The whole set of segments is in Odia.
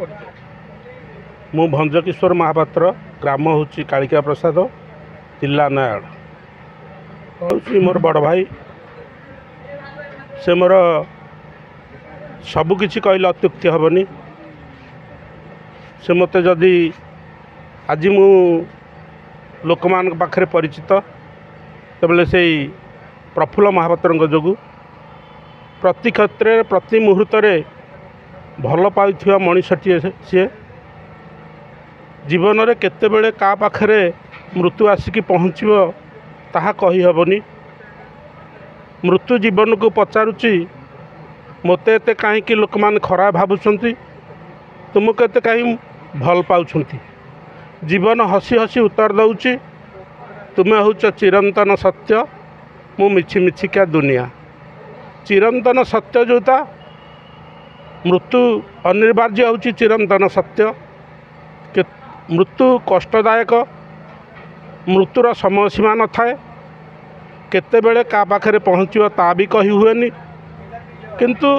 ମୁଁ ଭଞ୍ଜକିଶୋର ମହାପାତ୍ର, ଗ୍ରାମ ହେଉଛି କାଳିକା ପ୍ରସାଦ, ଜିଲ୍ଲା ନୟାଗଡ଼। ହେଉଛି ମୋର ବଡ଼ ଭାଇ। ସେ ମୋର ସବୁକିଛି କହିଲେ ଅତ୍ୟୁକ୍ତି ହେବନି। ସେ ମୋତେ ଯଦି ଆଜି ମୁଁ ଲୋକମାନଙ୍କ ପାଖରେ ପରିଚିତ, ତେବେଳେ ସେଇ ପ୍ରଫୁଲ୍ଲ ମହାପାତ୍ରଙ୍କ ଯୋଗୁଁ। ପ୍ରତି କ୍ଷେତ୍ରରେ ପ୍ରତି ମୁହୂର୍ତ୍ତରେ ଭଲ ପାଉଥିବା ମଣିଷଟିଏ ସିଏ। ଜୀବନରେ କେତେବେଳେ କାହା ପାଖରେ ମୃତ୍ୟୁ ଆସିକି ପହଞ୍ଚିବ ତାହା କହିହେବନି। ମୃତ୍ୟୁ ଜୀବନକୁ ପଚାରୁଛି, ମୋତେ ଏତେ କାହିଁକି ଲୋକମାନେ ଖରାପ ଭାବୁଛନ୍ତି, ତୁମକୁ ଏତେ କାହିଁ ଭଲ ପାଉଛନ୍ତି। ଜୀବନ ହସି ହସି ଉତ୍ତର ଦେଉଛି, ତୁମେ ହେଉଛ ଚିରନ୍ତନ ସତ୍ୟ, ମୁଁ ମିଛି ମିଛିକା ଦୁନିଆ। ଚିରନ୍ତନ ସତ୍ୟ ଯେଉଁଟା, ମୃତ୍ୟୁ ଅନିବାର୍ଯ୍ୟ ହେଉଛି ଚିରନ୍ତନ ସତ୍ୟ। ମୃତ୍ୟୁ କଷ୍ଟଦାୟକ, ମୃତ୍ୟୁର ସମୟସୀମା ନଥାଏ, କେତେବେଳେ କାହା ପାଖରେ ପହଞ୍ଚିବ ତା ବି କହି ହୁଏନି। କିନ୍ତୁ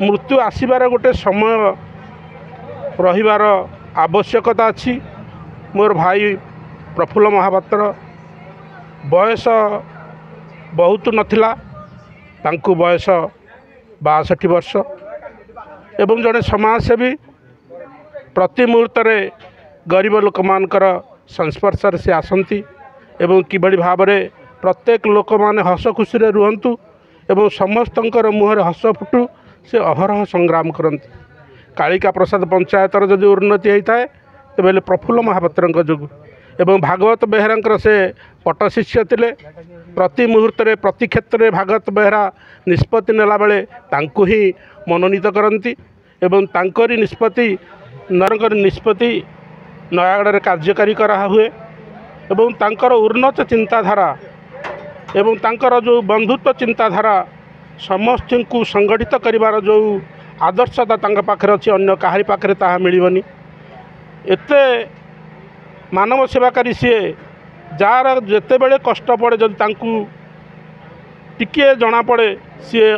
ମୃତ୍ୟୁ ଆସିବାର ଗୋଟେ ସମୟ ରହିବାର ଆବଶ୍ୟକତା ଅଛି। ମୋର ଭାଇ ପ୍ରଫୁଲ୍ଲ ମହାପାତ୍ର ବୟସ ବହୁତ ନଥିଲା, ତାଙ୍କୁ ବୟସ 62 ବର୍ଷ ଏବଂ ଜଣେ ସମାଜସେବୀ। ପ୍ରତି ମୁହୂର୍ତ୍ତରେ ଗରିବ ଲୋକମାନଙ୍କର ସଂସ୍ପର୍ଶରେ ସେ ଆସନ୍ତି ଏବଂ କିଭଳି ଭାବରେ ପ୍ରତ୍ୟେକ ଲୋକମାନେ ହସ ଖୁସିରେ ରୁହନ୍ତୁ ଏବଂ ସମସ୍ତଙ୍କର ମୁହଁରେ ହସ ଫୁଟୁ, ସେ ଅହରହ ସଂଗ୍ରାମ କରନ୍ତି। କାଳିକା ପ୍ରସାଦ ପଞ୍ଚାୟତର ଯଦି ଉନ୍ନତି ହୋଇଥାଏ ତେବେ ପ୍ରଫୁଲ୍ଲ ମହାପାତ୍ରଙ୍କ ଯୋଗୁଁ। ଏବଂ ଭାଗବତ ବେହେରାଙ୍କର ସେ ପଟ୍ଟଶିଷ୍ୟ ଥିଲେ। ପ୍ରତି ମୁହୂର୍ତ୍ତରେ ପ୍ରତି କ୍ଷେତ୍ରରେ ଭାଗବତ ବେହେରା ନିଷ୍ପତ୍ତି ନେଲାବେଳେ ତାଙ୍କୁ ହିଁ ମନୋନୀତ କରନ୍ତି ଏବଂ ତାଙ୍କରି ନିଷ୍ପତ୍ତି ନୟାଗଡ଼ରେ କାର୍ଯ୍ୟକାରୀ କରାହୁଏ। ଏବଂ ତାଙ୍କର ଉନ୍ନତ ଚିନ୍ତାଧାରା ଏବଂ ତାଙ୍କର ଯେଉଁ ବନ୍ଧୁତ୍ୱ ଚିନ୍ତାଧାରା, ସମସ୍ତଙ୍କୁ ସଂଗଠିତ କରିବାର ଯେଉଁ ଆଦର୍ଶତା ତାଙ୍କ ପାଖରେ ଅଛି, ଅନ୍ୟ କାହାରି ପାଖରେ ତାହା ମିଳିବନି। ଏତେ ମାନବ ସେବାକାରୀ ସିଏ, ଯାହାର ଯେତେବେଳେ କଷ୍ଟ ପଡ଼େ ଯଦି ତାଙ୍କୁ ଟିକିଏ ଜଣାପଡ଼େ, ସିଏ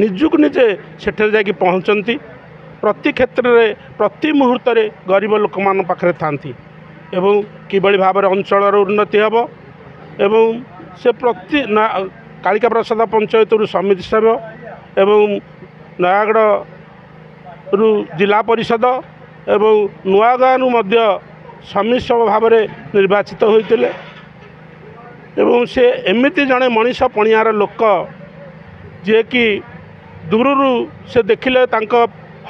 ନିଜକୁ ନିଜେ ସେଠାରେ ଯାଇକି ପହଞ୍ଚନ୍ତି। ପ୍ରତି କ୍ଷେତ୍ରରେ ପ୍ରତି ମୁହୂର୍ତ୍ତରେ ଗରିବ ଲୋକମାନଙ୍କ ପାଖରେ ଥାନ୍ତି ଏବଂ କିଭଳି ଭାବରେ ଅଞ୍ଚଳର ଉନ୍ନତି ହେବ। ଏବଂ ସେ କାଳିକା ପ୍ରସାଦ ପଞ୍ଚାୟତରୁ ସମିତି ସଭ୍ୟ ଏବଂ ନୟାଗଡ଼ରୁ ଜିଲ୍ଲା ପରିଷଦ ଏବଂ ନୂଆଗାଁରୁ ମଧ୍ୟ ସମିତି ସଭ୍ୟ ଭାବରେ ନିର୍ବାଚିତ ହୋଇଥିଲେ। ଏବଂ ସେ ଏମିତି ଜଣେ ମଣିଷ ପଣିଆର ଲୋକ, ଯିଏକି ଦୂରରୁ ସେ ଦେଖିଲେ ତାଙ୍କ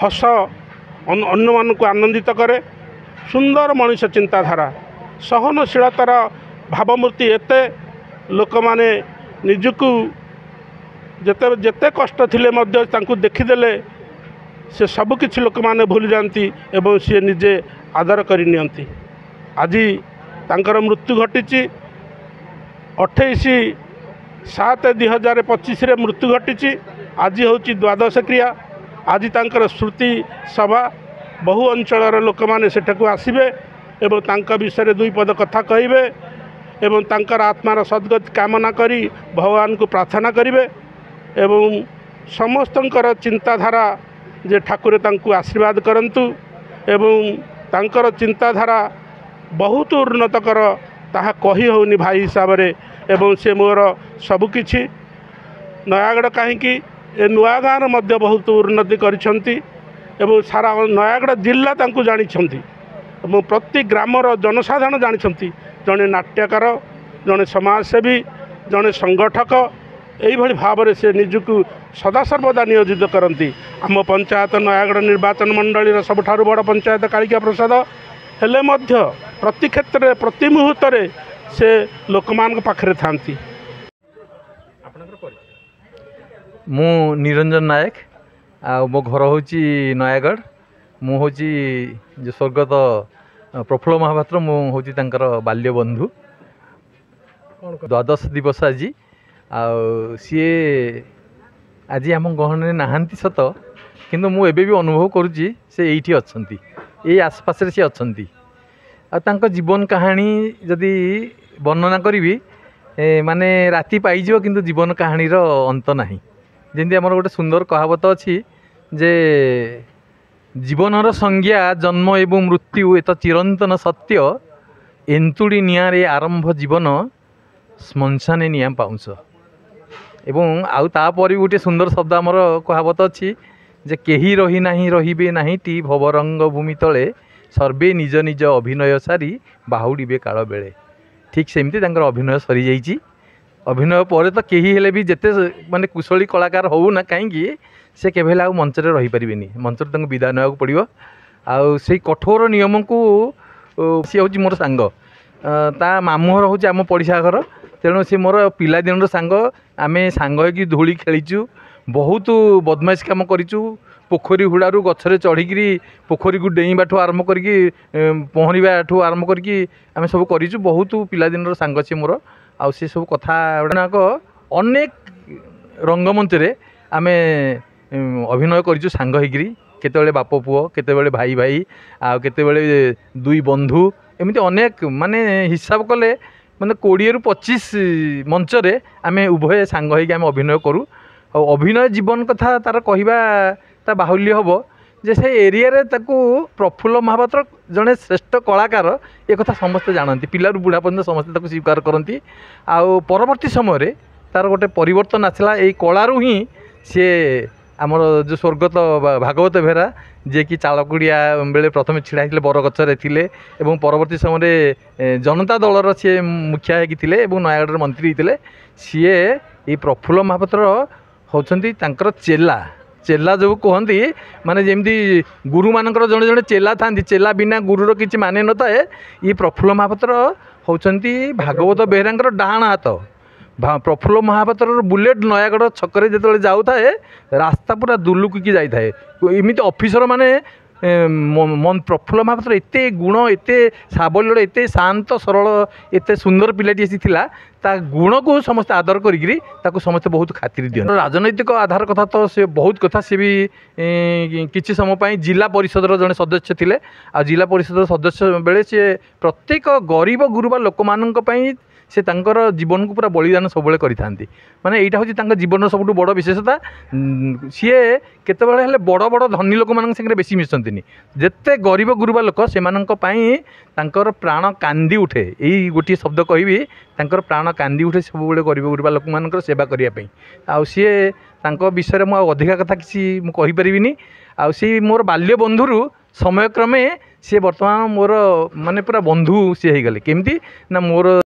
ହସ ଅନ୍ୟମାନଙ୍କୁ ଆନନ୍ଦିତ କରେ। ସୁନ୍ଦର ମଣିଷ ଚିନ୍ତାଧାରା, ସହନଶୀଳତାର ଭାବମୂର୍ତ୍ତି ଏତେ, ଲୋକମାନେ ନିଜକୁ ଯେତେ କଷ୍ଟ ଥିଲେ ମଧ୍ୟ ତାଙ୍କୁ ଦେଖିଦେଲେ ସେ ସବୁକିଛି ଲୋକମାନେ ଭୁଲି ଯାଆନ୍ତି ଏବଂ ସିଏ ନିଜେ ଆଦର କରି ନିଅନ୍ତି। ଆଜି ତାଙ୍କର ମୃତ୍ୟୁ ଘଟିଛି 28/7/2025ରେ ମୃତ୍ୟୁ ଘଟିଛି। ଆଜି ହେଉଛି ଦ୍ୱାଦଶ କ୍ରିୟା। ଆଜି ତାଙ୍କର ସ୍ମୃତି ସଭା, ବହୁ ଅଞ୍ଚଳର ଲୋକମାନେ ସେଠାକୁ ଆସିବେ ଏବଂ ତାଙ୍କ ବିଷୟରେ ଦୁଇ ପଦ କଥା କହିବେ ଏବଂ ତାଙ୍କର ଆତ୍ମାର ସଦ୍ଗତି କାମନା କରି ଭଗବାନଙ୍କୁ ପ୍ରାର୍ଥନା କରିବେ। ଏବଂ ସମସ୍ତଙ୍କର ଚିନ୍ତାଧାରା ଯେ ଠାକୁର ତାଙ୍କୁ ଆଶୀର୍ବାଦ କରନ୍ତୁ ଏବଂ ତାଙ୍କର ଚିନ୍ତାଧାରା ବହୁତ ଉନ୍ନତକର, ତାହା କହି ହେଉନି ଭାଇ ହିସାବରେ। ଏବଂ ସେ ମୋର ସବୁକିଛି। ନୟାଗଡ଼ କାହିଁକି, ଏ ନୂଆଗାଁର ମଧ୍ୟ ବହୁତ ଉନ୍ନତି କରିଛନ୍ତି ଏବଂ ସାରା ନୟାଗଡ଼ ଜିଲ୍ଲା ତାଙ୍କୁ ଜାଣିଛନ୍ତି ଏବଂ ପ୍ରତି ଗ୍ରାମର ଜନସାଧାରଣ ଜାଣିଛନ୍ତି। ଜଣେ ନାଟ୍ୟକାର, ଜଣେ ସମାଜସେବୀ, ଜଣେ ସଂଗଠକ, ଏଇଭଳି ଭାବରେ ସେ ନିଜକୁ ସଦାସର୍ବଦା ନିୟୋଜିତ କରନ୍ତି। ଆମ ପଞ୍ଚାୟତ ନୟାଗଡ଼ ନିର୍ବାଚନ ମଣ୍ଡଳୀର ସବୁଠାରୁ ବଡ଼ ପଞ୍ଚାୟତ କାଳିକା ପ୍ରସାଦ ହେଲେ ମଧ୍ୟ ପ୍ରତି କ୍ଷେତ୍ରରେ ପ୍ରତି ମୁହୂର୍ତ୍ତରେ ସେ ଲୋକମାନଙ୍କ ପାଖରେ ଥାନ୍ତି। ମୁଁ ନିରଞ୍ଜନ ନାୟକ, ଆଉ ମୋ ଘର ହେଉଛି ନୟାଗଡ଼। ମୁଁ ହେଉଛି ଯେ ସ୍ୱର୍ଗତ ପ୍ରଫୁଲ୍ଲ ମହାପାତ୍ର, ମୁଁ ହେଉଛି ତାଙ୍କର ବାଲ୍ୟ ବନ୍ଧୁ। ଦ୍ୱାଦଶ ଦିବସ ଆଜି, ଆଉ ସିଏ ଆଜି ଆମ ଗହଣରେ ନାହାନ୍ତି ସତ, କିନ୍ତୁ ମୁଁ ଏବେ ବି ଅନୁଭବ କରୁଛି ସେ ଏଇଠି ଅଛନ୍ତି, ଏଇ ଆଶପାଶରେ ସେ ଅଛନ୍ତି। ଆଉ ତାଙ୍କ ଜୀବନ କାହାଣୀ ଯଦି ବର୍ଣ୍ଣନା କରିବି ମାନେ ରାତି ପାଇଯିବ, କିନ୍ତୁ ଜୀବନ କାହାଣୀର ଅନ୍ତ ନାହିଁ। ଯେମିତି ଆମର ଗୋଟେ ସୁନ୍ଦର କହାବତ ଅଛି ଯେ ଜୀବନର ସଂଜ୍ଞା ଜନ୍ମ ଏବଂ ମୃତ୍ୟୁ ଏତ ଚିରନ୍ତନ ସତ୍ୟ ଏନ୍ତୁଡ଼ି ନିଆଁରେ ଆରମ୍ଭ ଜୀବନ ଶ୍ମଶାନେ ନିଆଁ ପାଉଁଶ। ଏବଂ ଆଉ ତାପରେ ବି ଗୋଟିଏ ସୁନ୍ଦର ଶବ୍ଦ ଆମର କହାବତ ଅଛି ଯେ କେହି ରହି ନାହିଁ ରହିବେ ନାହିଁଟି ଭବରଙ୍ଗ ଭୂମି ତଳେ ସର୍ବେ ନିଜ ନିଜ ଅଭିନୟ ସାରି ବାହୁଡ଼ିବେ କାଳ ବେଳେ। ଠିକ୍ ସେମିତି ତାଙ୍କର ଅଭିନୟ ସରିଯାଇଛି। ଅଭିନୟ ପରେ ତ କେହି ହେଲେ ବି ଯେତେ ମାନେ କୁଶଳୀ କଳାକାର ହଉ ନା କାହିଁକି ସେ କେବେ ହେଲେ ଆଉ ମଞ୍ଚରେ ରହିପାରିବେନି। ମଞ୍ଚରେ ତାଙ୍କୁ ବିଦାୟ ନେବାକୁ ପଡ଼ିବ। ଆଉ ସେଇ କଠୋର ନିୟମକୁ ସିଏ ହେଉଛି ମୋର ସାଙ୍ଗ। ତା ମାମୁଁ ଘର ହେଉଛି ଆମ ପଡ଼ିଶା ଘର। ତେଣୁ ସେ ମୋର ପିଲାଦିନର ସାଙ୍ଗ। ଆମେ ସାଙ୍ଗ ହେଇକି ଧୂଳି ଖେଳିଛୁ, ବହୁତ ବଦମାଇଶ କାମ କରିଛୁ। ପୋଖରୀ ହୁଡ଼ାରୁ ଗଛରେ ଚଢ଼ିକିରି ପୋଖରୀକୁ ଡେଇଁବାଠୁ ଆରମ୍ଭ କରିକି ପହଁରିବାଠୁ ଆରମ୍ଭ କରିକି ଆମେ ସବୁ କରିଛୁ। ବହୁତ ପିଲାଦିନର ସାଙ୍ଗ ସିଏ ମୋର। ଆଉ ସେ ସବୁ କଥା ଗୁଡ଼ାକ ଅନେକ ରଙ୍ଗମଞ୍ଚରେ ଆମେ ଅଭିନୟ କରିଛୁ ସାଙ୍ଗ ହେଇକିରି। କେତେବେଳେ ବାପ ପୁଅ, କେତେବେଳେ ଭାଇ ଭାଇ, ଆଉ କେତେବେଳେ ଦୁଇ ବନ୍ଧୁ, ଏମିତି ଅନେକ ମାନେ ହିସାବ କଲେ ମାନେ 20ରୁ 25 ମଞ୍ଚରେ ଆମେ ଉଭୟ ସାଙ୍ଗ ହେଇକି ଆମେ ଅଭିନୟ କରୁ। ଆଉ ଅଭିନୟ ଜୀବନ କଥା ତାର କହିବା ତା ବାହୁଲ୍ୟ ହେବ ଯେ ସେ ଏରିଆରେ ତାକୁ ପ୍ରଫୁଲ୍ଲ ମହାପାତ୍ର ଜଣେ ଶ୍ରେଷ୍ଠ କଳାକାର ଏକଥା ସମସ୍ତେ ଜାଣନ୍ତି। ପିଲାରୁ ବୁଢ଼ା ପର୍ଯ୍ୟନ୍ତ ସମସ୍ତେ ତାକୁ ସ୍ୱୀକାର କରନ୍ତି। ଆଉ ପରବର୍ତ୍ତୀ ସମୟରେ ତାର ଗୋଟେ ପରିବର୍ତ୍ତନ ଆସିଲା। ଏଇ କଳାରୁ ହିଁ ସିଏ ଆମର ଯେଉଁ ସ୍ୱର୍ଗତ ଭାଗବତ ବେହେରା ଯିଏକି ଚାଳକୁଡ଼ିଆ ବେଳେ ପ୍ରଥମେ ଛିଡ଼ା ହେଇଥିଲେ, ବରଗଛରେ ଥିଲେ ଏବଂ ପରବର୍ତ୍ତୀ ସମୟରେ ଜନତା ଦଳର ସିଏ ମୁଖିଆ ହେଇକି ଥିଲେ ଏବଂ ନୟାଗଡ଼ର ମନ୍ତ୍ରୀ ହେଇଥିଲେ। ସିଏ ଏଇ ପ୍ରଫୁଲ୍ଲ ମହାପାତ୍ର ହେଉଛନ୍ତି ତାଙ୍କର ଚେଲା। ଚେଲା ଯେଉଁ କୁହନ୍ତି ମାନେ ଯେମିତି ଗୁରୁମାନଙ୍କର ଜଣେ ଜଣେ ଚେଲା ଥାନ୍ତି, ଚେଲା ବିନା ଗୁରୁର କିଛି ମାନେ ନଥାଏ। ଇଏ ପ୍ରଫୁଲ୍ଲ ମହାପାତ୍ର ହେଉଛନ୍ତି ଭାଗବତ ବେହେରାଙ୍କର ଡାହାଣ ହାତ। ପ୍ରଫୁଲ୍ଲ ମହାପାତ୍ରର ବୁଲେଟ୍ ନୟାଗଡ଼ ଛକରେ ଯେତେବେଳେ ଯାଉଥାଏ ରାସ୍ତା ପୁରା ଦୁଲୁକିକି ଯାଇଥାଏ। ଏମିତି ଅଫିସର ମାନେ ପ୍ରଫୁଲ୍ଲ ମହାପାତ୍ର ଏତେ ଗୁଣ, ଏତେ ସାବଲ୍ୟ, ଏତେ ଶାନ୍ତ ସରଳ, ଏତେ ସୁନ୍ଦର ପିଲାଟି ଆସି ଥିଲା। ତା ଗୁଣକୁ ସମସ୍ତେ ଆଦର କରିକିରି ତାକୁ ସମସ୍ତେ ବହୁତ ଖାତିର ଦିଅନ୍ତି। ରାଜନୈତିକ ଆଧାର କଥା ତ ସେ ବହୁତ କଥା। ସେ ବି କିଛି ସମୟ ପାଇଁ ଜିଲ୍ଲା ପରିଷଦର ଜଣେ ସଦସ୍ୟ ଥିଲେ। ଆଉ ଜିଲ୍ଲା ପରିଷଦର ସଦସ୍ୟ ବେଳେ ସେ ପ୍ରତ୍ୟେକ ଗରିବ ଗୁରୁବା ଲୋକମାନଙ୍କ ପାଇଁ ସେ ତାଙ୍କର ଜୀବନକୁ ପୁରା ବଳିଦାନ ସବୁବେଳେ କରିଥାନ୍ତି। ମାନେ ଏଇଟା ହେଉଛି ତାଙ୍କ ଜୀବନର ସବୁଠୁ ବଡ଼ ବିଶେଷତା। ସିଏ କେତେବେଳେ ହେଲେ ବଡ଼ ବଡ଼ ଧନୀ ଲୋକମାନଙ୍କ ସାଙ୍ଗରେ ବେଶୀ ମିଶନ୍ତିନି। ଯେତେ ଗରିବ ଗୁରୁବା ଲୋକ ସେମାନଙ୍କ ପାଇଁ ତାଙ୍କର ପ୍ରାଣ କାନ୍ଦି ଉଠେ। ଏଇ ଗୋଟିଏ ଶବ୍ଦ କହିବି, ତାଙ୍କର ପ୍ରାଣ କାନ୍ଦି ଉଠେ ସବୁବେଳେ ଗରିବ ଗୁରୁବା ଲୋକମାନଙ୍କର ସେବା କରିବା ପାଇଁ। ଆଉ ସିଏ ତାଙ୍କ ବିଷୟରେ ମୁଁ ଆଉ ଅଧିକା କଥା କିଛି ମୁଁ କହିପାରିବିନି। ଆଉ ସେଇ ମୋର ବାଲ୍ୟ ବନ୍ଧୁରୁ ସମୟକ୍ରମେ ସିଏ ବର୍ତ୍ତମାନ ମୋର ମାନେ ପୁରା ବନ୍ଧୁ ସିଏ ହେଇଗଲେ। କେମିତି ନା ମୋର